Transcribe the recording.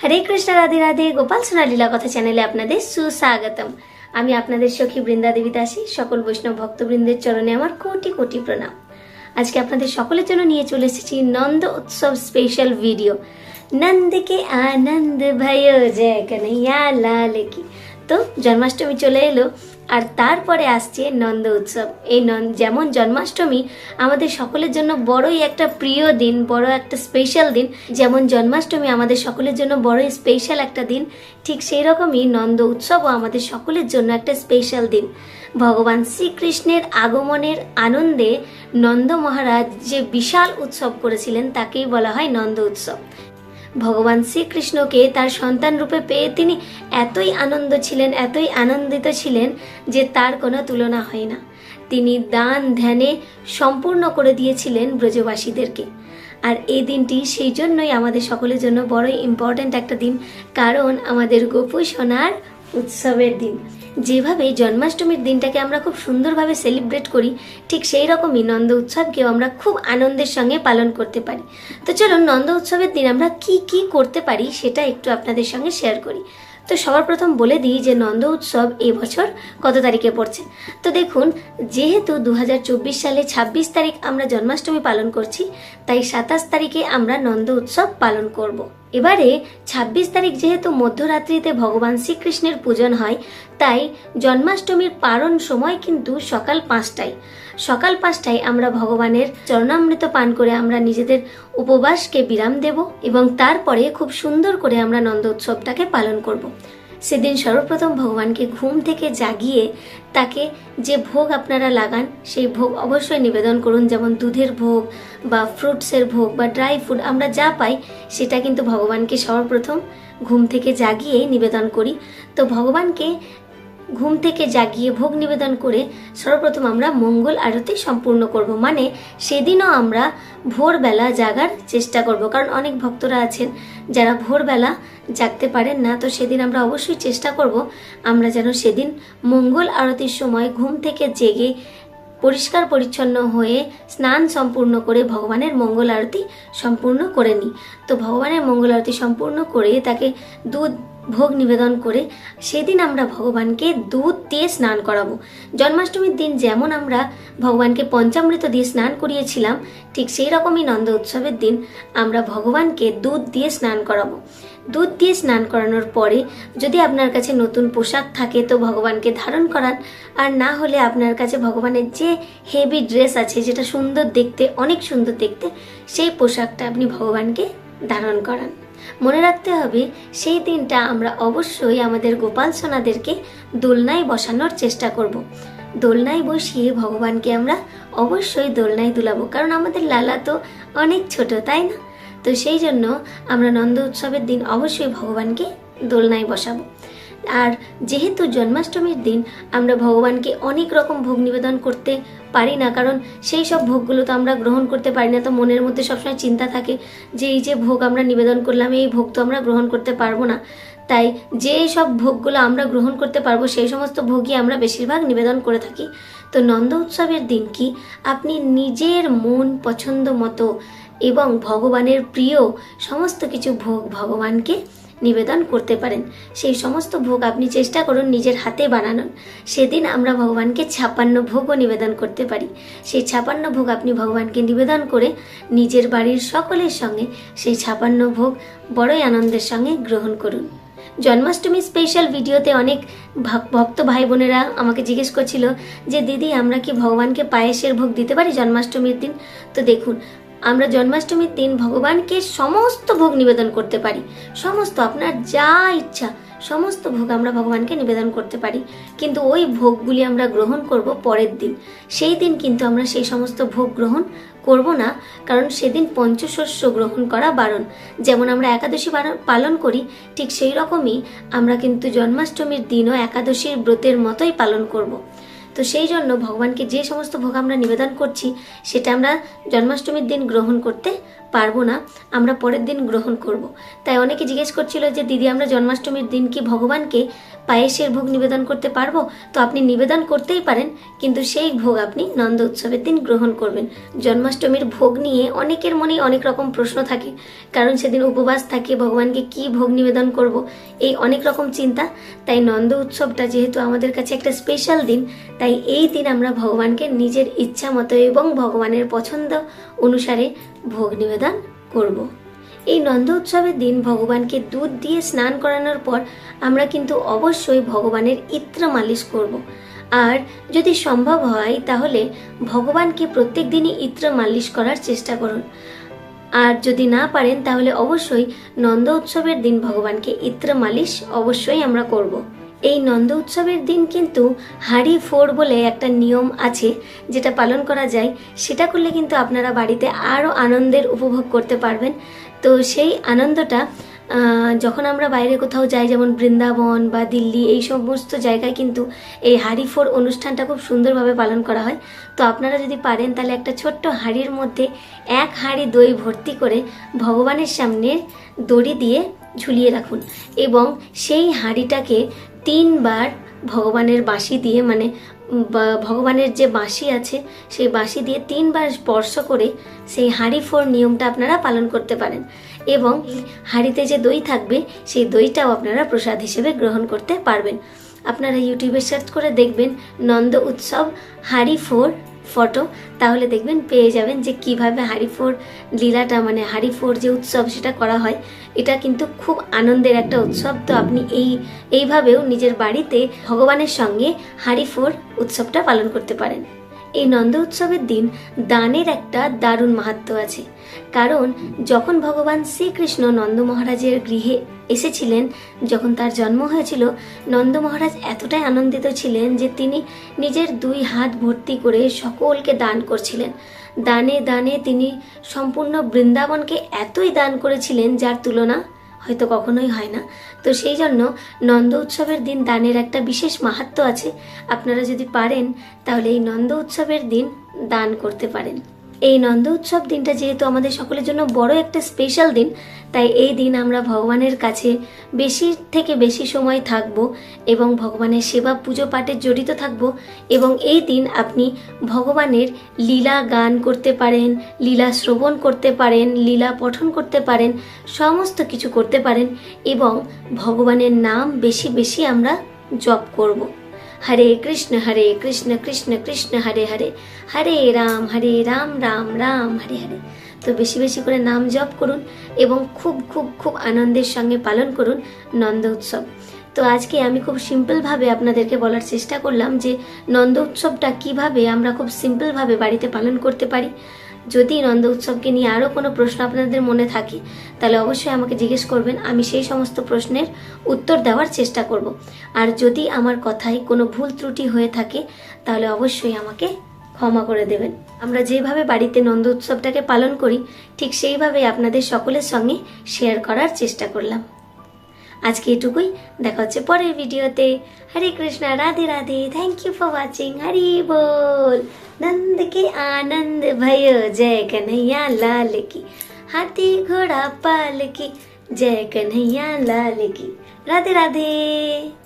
হরে কৃষ্ণ, রাধে রাধে। গোপাল সোনা লীলা কথা চ্যানেলে আপনাদের সুস্বাগতম। আমি আপনাদের সখী বৃন্দা দেবী দাসী। সকল বৈষ্ণব ভক্তবৃন্দের চরণে আমার কোটি কোটি প্রণাম। আজকে আপনাদের সকলের জন্য নিয়ে চলে এসেছি নন্দ উৎসব স্পেশাল ভিডিও। নন্দ কে আনন্দ भयो জয় কন্হैया लाल की। তো জন্মাষ্টমী চলে এলো আর তারপরে আসছে নন্দ উৎসব। এই যেমন জন্মাষ্টমী আমাদের সকলের জন্য বড়ই একটা প্রিয় দিন, বড় একটা স্পেশাল দিন, যেমন জন্মাষ্টমী আমাদের সকলের জন্য বড়ই স্পেশাল একটা দিন, ঠিক সেই রকমই নন্দ উৎসবও আমাদের সকলের জন্য একটা স্পেশাল দিন। ভগবান শ্রীকৃষ্ণের আগমনের আনন্দে নন্দ মহারাজ যে বিশাল উৎসব করেছিলেন তাকেই বলা হয় নন্দ উৎসব। ভগবান শ্রীকৃষ্ণকে তার সন্তান রূপে পেয়ে তিনি এতই আনন্দিত ছিলেন যে তার কোনো তুলনা হয় না। তিনি দান ধ্যানে সম্পূর্ণ করে দিয়েছিলেন ব্রজবাসীদেরকে। আর এই দিনটি সেই জন্যই আমাদের সকলের জন্য বড়ই ইম্পর্ট্যান্ট একটা দিন, কারণ আমাদের গোপু সোনার উৎসবের দিন। যেভাবে জন্মাষ্টমীর দিনটাকে আমরা খুব সুন্দরভাবে সেলিব্রেট করি, ঠিক সেই রকমই নন্দ উৎসবকেও আমরা খুব আনন্দের সঙ্গে পালন করতে পারি। তো চলুন নন্দ উৎসবের দিন আমরা কি কি করতে পারি সেটা একটু আপনাদের সঙ্গে শেয়ার করি। তো সবার প্রথম বলে দিই যে নন্দ উৎসব এবছর কত তারিখে পড়ছে। তো দেখুন, যেহেতু 2024 সালে 26 তারিখ আমরা জন্মাষ্টমী পালন করছি, তাই 27 তারিখে আমরা নন্দ উৎসব পালন করব। এবারে 26 তারিখ যেহেতু মধ্যরাত্রিতে ভগবান শ্রীকৃষ্ণের পূজন হয়, তাই জন্মাষ্টমীর পারণ সময় কিন্তু সকাল 5টায়। সকাল 5টায় আমরা ভগবানের চরণামৃত পান করে আমরা নিজেদের উপবাসকে বিরাম দেব এবং তারপরে খুব সুন্দর করে আমরা নন্দ উৎসবটাকে পালন করব। সেদিন সর্বপ্রথম ভগবানকে ঘুম থেকে জাগিয়ে তাকে যে ভোগ আপনারা লাগান সেই ভোগ অবশ্যই নিবেদন করুন, যেমন দুধের ভোগ বা ফ্রুটসের ভোগ বা ড্রাই ফ্রুট আমরা যা পাই সেটা কিন্তু ভগবানকে সর্বপ্রথম ঘুম থেকে জাগিয়ে নিবেদন করি। তো ভগবানকে ঘুম থেকে জাগিয়ে ভোগ নিবেদন করে সর্বপ্রথম আমরা মঙ্গল আরতি সম্পূর্ণ করব। মানে সেদিনও আমরা ভোরবেলা জাগার চেষ্টা করব, কারণ অনেক ভক্তরা আছেন যারা ভোরবেলা জাগতে পারেন না। তো সেদিন আমরা অবশ্যই চেষ্টা করব আমরা যেন সেদিন মঙ্গল আরতির সময় ঘুম থেকে জেগে পরিষ্কার পরিচ্ছন্ন হয়ে স্নান সম্পূর্ণ করে ভগবানের মঙ্গল আরতি সম্পূর্ণ করে নিই। তো ভগবানের মঙ্গল আরতি সম্পূর্ণ করে তাকে দুধ ভোগ নিবেদন করে সেদিন আমরা ভগবানকে দুধ দিয়ে স্নান করাবো। জন্মাষ্টমীর দিন যেমন আমরা ভগবানকে পঞ্চামৃত দিয়ে স্নান করিয়েছিলাম, ঠিক সেই রকমই নন্দ উৎসবের দিন আমরা ভগবানকে দুধ দিয়ে স্নান করাবো। দুধ দিয়ে স্নান করানোর পরে যদি আপনার কাছে নতুন পোশাক থাকে তো ভগবানকে ধারণ করান, আর না হলে আপনার কাছে ভগবানের যে হেভি ড্রেস আছে, যেটা সুন্দর দেখতে, অনেক সুন্দর দেখতে, সেই পোশাকটা আপনি ভগবানকে ধারণ করান। মনে রাখতে হবে সেই দিনটা আমরা অবশ্যই আমাদের গোপাল সোনাদেরকে দোলনায় বসানোর চেষ্টা করব। দোলনায় বসিয়ে ভগবানকে আমরা অবশ্যই দোলনায় দুলাবো, কারণ আমাদের লালা তো অনেক ছোট, তাই না? তো সেই জন্য আমরা নন্দ উৎসবের দিন অবশ্যই ভগবানকে দোলনায় বসাবো। আর যেহেতু জন্মাষ্টমীর দিন আমরা ভগবানকে অনেক রকম ভোগ নিবেদন করতে পারি না, কারণ সেই সব ভোগগুলো তো আমরা গ্রহণ করতে পারি না। তো মনের মধ্যে সবসময় চিন্তা থাকে যে এই যে ভোগ আমরা নিবেদন করলাম, এই ভোগ তো আমরা গ্রহণ করতে পারবো না। তাই যে সব ভোগগুলো আমরা গ্রহণ করতে পারবো সেই সমস্ত ভোগই আমরা বেশিরভাগ নিবেদন করে থাকি। তো নন্দ উৎসবের দিন কি আপনি নিজের মন পছন্দ মতো এবং ভগবানের প্রিয় সমস্ত কিছু ভোগ ভগবানকে নিবেদন করতে পারেন। সেই সমস্ত ভোগ আপনি চেষ্টা করুন নিজের হাতে বানানোর। সেদিন আমরা ভগবানকে 56 ভোগও নিবেদন করতে পারি। সেই 56 ভোগ আপনি ভগবানকে নিবেদন করে নিজের বাড়ির সকলের সঙ্গে সেই 56 ভোগ বড়ই আনন্দের সঙ্গে গ্রহণ করুন। জন্মাষ্টমী স্পেশাল ভিডিওতে অনেক ভক্ত ভাই বোনেরা আমাকে জিজ্ঞেস করছিল যে দিদি আমরা কি ভগবানকে পায়েসের ভোগ দিতে পারি জন্মাষ্টমীর দিন? তো দেখুন, আমরা জন্মাষ্টমীর দিন ভগবানকে সমস্ত ভোগ নিবেদন করতে পারি। সমস্ত আপনার যা ইচ্ছা সমস্ত ভোগ আমরা ভগবানকে নিবেদন করতে পারি, কিন্তু ওই ভোগগুলি আমরা গ্রহণ করব পরের দিন। সেই দিন কিন্তু আমরা সেই সমস্ত ভোগ গ্রহণ করব না, কারণ সেদিন পঞ্চশস্য গ্রহণ করা বারণ। যেমন আমরা একাদশী পালন করি, ঠিক সেই রকমই আমরা কিন্তু জন্মাষ্টমীর দিনও একাদশীর ব্রতের মতোই পালন করব। তো সেই জন্য ভগবানকে যে সমস্ত ভোগ আমরা নিবেদন করছি সেটা আমরা জন্মাষ্টমীর দিন গ্রহণ করতে পারবো না, আমরা পরের দিন গ্রহণ করব। তাই অনেকে জিজ্ঞেস করছিল যে দিদি আমরা জন্মাষ্টমীর দিন কি ভগবানকে পায়েসের ভোগ নিবেদন করতে পারবো? তো আপনি নিবেদন করতেই পারেন, কিন্তু সেই ভোগ আপনি নন্দ উৎসবের দিন গ্রহণ করবেন। জন্মাষ্টমীর ভোগ নিয়ে অনেকের মনেই অনেক রকম প্রশ্ন থাকে, কারণ সেদিন উপবাস থাকে, ভগবানকে কি ভোগ নিবেদন করব, এই অনেক রকম চিন্তা। তাই নন্দ উৎসবটা যেহেতু আমাদের কাছে একটা স্পেশাল দিন, তাই এই দিন আমরা ভগবানকে নিজের ইচ্ছা মতো এবং ভগবানের পছন্দ অনুসারে ভোগ নিবেদন করব। এই নন্দ উৎসবের দিন ভগবানকে দুধ দিয়ে স্নান করানোর পর আমরা কিন্তু অবশ্যই ভগবানের ইত্র মালিশ করব। আর যদি সম্ভব হয় তাহলে ভগবানকে প্রত্যেক দিনই ইত্র মালিশ করার চেষ্টা করুন। আর যদি না পারেন তাহলে অবশ্যই নন্দ উৎসবের দিন ভগবানকে ইত্র মালিশ অবশ্যই আমরা করব। এই নন্দ উৎসবের দিন কিন্তু হাঁড়ি ফোড় বলে একটা নিয়ম আছে, যেটা পালন করা যায়। সেটা করলে কিন্তু আপনারা বাড়িতে আরও আনন্দের উপভোগ করতে পারবেন। তো সেই আনন্দটা যখন আমরা বাইরে কোথাও যাই, যেমন বৃন্দাবন বা দিল্লি, এই সমস্ত জায়গায় কিন্তু এই হাঁড়ি ফোড় অনুষ্ঠানটা খুব সুন্দরভাবে পালন করা হয়। তো আপনারা যদি পারেন তাহলে একটা ছোট্ট হাঁড়ির মধ্যে 1 হাঁড়ি দই ভর্তি করে ভগবানের সামনে দড়ি দিয়ে ঝুলিয়ে রাখুন এবং সেই হাঁড়িটাকে 3 বার ভগবানের বাঁশি দিয়ে, মানে ভগবানের যে বাঁশি আছে সেই বাঁশি দিয়ে 3 বার স্পর্শ করে সেই হাঁড়ি ফোড় নিয়মটা আপনারা পালন করতে পারেন। এবং হাঁড়িতে যে দই থাকবে সেই দইটাও আপনারা প্রসাদ হিসেবে গ্রহণ করতে পারবেন। আপনারা ইউটিউবে সার্চ করে দেখবেন নন্দ উৎসব হাঁড়ি ফোড় ফটো, তাহলে দেখবেন পেয়ে যাবেন যে কিভাবে হাঁড়ি ফোড় লীলাটা, মানে হাঁড়ি ফোড় যে উৎসব সেটা করা হয়। এটা কিন্তু খুব আনন্দের একটা উৎসব। তো আপনি এইভাবেও নিজের বাড়িতে ভগবানের সঙ্গে হাঁড়ি ফোড় উৎসবটা পালন করতে পারেন। এই নন্দ উৎসবের দিন দানের একটা দারুণ মাহাত্ম্য আছে, কারণ যখন ভগবান শ্রীকৃষ্ণ নন্দ মহারাজের গৃহে এসেছিলেন, যখন তার জন্ম হয়েছিল, নন্দ মহারাজ এতটাই আনন্দিত ছিলেন যে তিনি নিজের 2 হাত ভর্তি করে সকলকে দান করছিলেন। দানে দানে তিনি সম্পূর্ণ বৃন্দাবনকে এতই দান করেছিলেন যার তুলনা হয়তো কখনোই হয় না। তো সেই জন্য নন্দ উৎসবের দিন দানের একটা বিশেষ মাহাত্ম্য আছে। আপনারা যদি পারেন তাহলে এই নন্দ উৎসবের দিন দান করতে পারেন। এই নন্দ উৎসব দিনটা যেহেতু আমাদের সকলের জন্য বড় একটা স্পেশাল দিন, তাই এই দিন আমরা ভগবানের কাছে বেশি থেকে বেশি সময় থাকব এবং ভগবানের সেবা পুজো পাঠে জড়িত থাকব। এবং এই দিন আপনি ভগবানের লীলা গান করতে পারেন, লীলা শ্রবণ করতে পারেন, লীলা পঠন করতে পারেন, সমস্ত কিছু করতে পারেন এবং ভগবানের নাম বেশি বেশি আমরা জপ করব। হরে কৃষ্ণ কৃষ্ণ কৃষ্ণ হরে হরে, হরে রাম রাম রাম হরে হরে। তো বেশি বেশি করে নাম জপ করুন এবং খুব খুব খুব আনন্দের সঙ্গে পালন করুন নন্দ উৎসব। তো আজকে আমি খুব সিম্পলভাবে আপনাদেরকে বলার চেষ্টা করলাম যে নন্দ উৎসবটা কিভাবে আমরা খুব সিম্পলভাবে বাড়িতে পালন করতে পারি। যদি নন্দ উৎসবকে নিয়ে আরও কোনো প্রশ্ন আপনাদের মনে থাকে তাহলে অবশ্যই আমাকে জিজ্ঞেস করবেন, আমি সেই সমস্ত প্রশ্নের উত্তর দেওয়ার চেষ্টা করব। আর যদি আমার কথায় কোনো ভুল ত্রুটি হয়ে থাকে তাহলে অবশ্যই আমাকে ক্ষমা করে দেবেন। আমরা যেভাবে বাড়িতে নন্দ উৎসবটাকে পালন করি ঠিক সেইভাবে আপনাদের সকলের সঙ্গে শেয়ার করার চেষ্টা করলাম। আজকে এটুকুই, দেখা হচ্ছে পরের ভিডিওতে। Hare Krishna, Radhe Radhe, thank you for watching. Hari बोल, नंद के आनंद भयो, जय कन्हैया लाल की, हाथी घोड़ा पाल की, जय कन्हैया लाल की। राधे राधे।